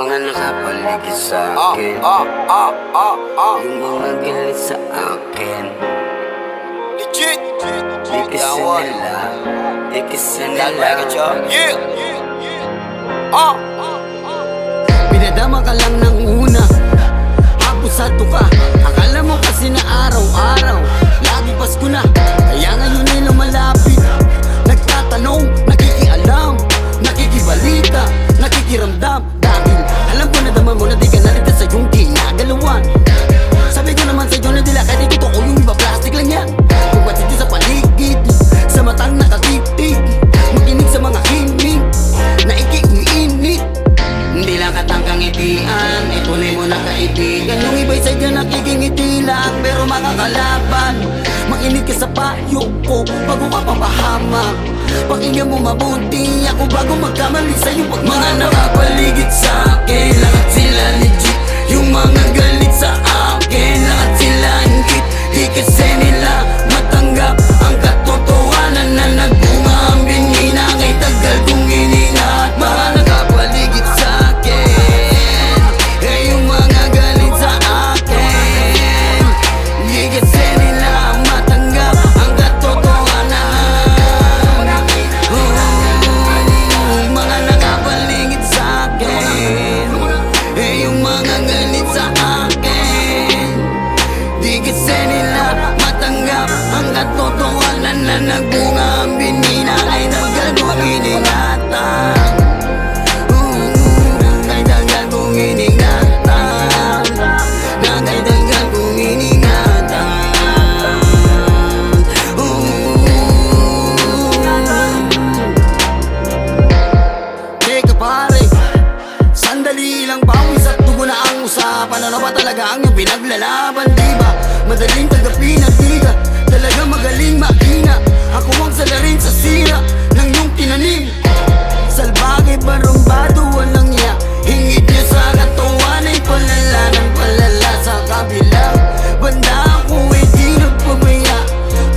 mga nakapaligid sa akin, yung mga galit sa akin. Legit. Di kasi nila Pinadama ka lang ng una, abusado ka. Akala mo kasi na araw-araw lagi Pasko na, kaya ngayon ay lumalapit. Nagtatanong, nakikialam, nakikibalita, nakikiramdam. Dahil alam ko na daman mo na di ka narito sa iyong ginagalawan. Sabi ko naman sa iyo na dila kahit ito ko yung iba plastic lang yan. Kung ba't ito sa paligid, sa matang nakatitig, makinig sa mga himig na iki-umiinit. Hindi lang katangkang itian, itunay mo na kaibigan. Yung iba'y sa dyan nakikingiti lang, pero makakalaban. Makinig ka sa payo ko bago ka papahamak. Pakinggan mo mabuti ako bago magkamali sa'yo. Mga nakapaligid sa akin, lahat sila legit. Yung mga galit sa akin, lahat sila ingit. Di kasi nila matanggap ang katotohanan na nagbunga ang binina. Ngay tagal kong iningat. Mga nakapaligid sa akin, yung mga galit sa akin, di kasi nila matanggap ang katotohanan. Mga nakapaligid sa akin, yung mga galit sa akin, di kasi nila matanggap ang katotohanan na nagbunga ang binina. Ay tagal kong iningatan, ay tagal kong iningatan, ay tagal kong iningatan. Teka pare, sandali lang, pawis at dugo na ang usapan. Ano ba talaga ang iyong pinaglalaban, diba? Madaling tanggapin at di ka talaga magaling makina. Ako ang salarin sa sira ng iyong tinanim. Salbage, barumbado, walang iya. Hingit niya sa katawan ay palala ng palala. Sa kabilang banda ako ay di nagpabaya.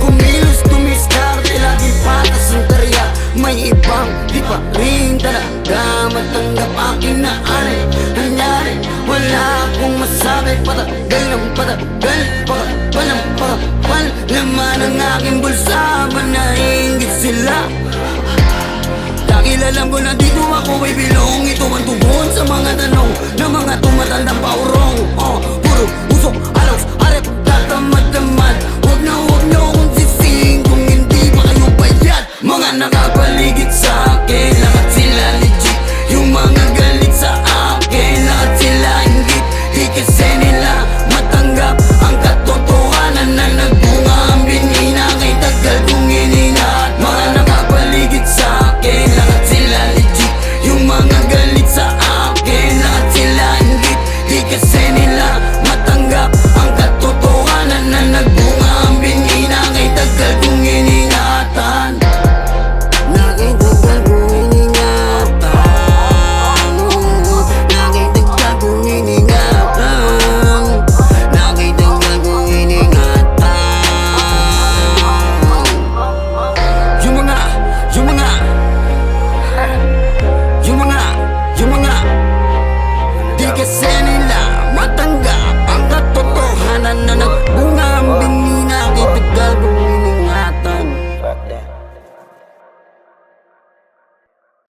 Kumilos, tumiskarte, laging patas ang tarya. May ibang di pa rin talaga matanggap aking naanay. Nangyari, wala akong masabi. Patagal ng patagal, pakapal ng pakapal. Laman ang aking bulsa, manahinggit sila. Dahil alam ko na dito ako ay bilong. Ito ang tugon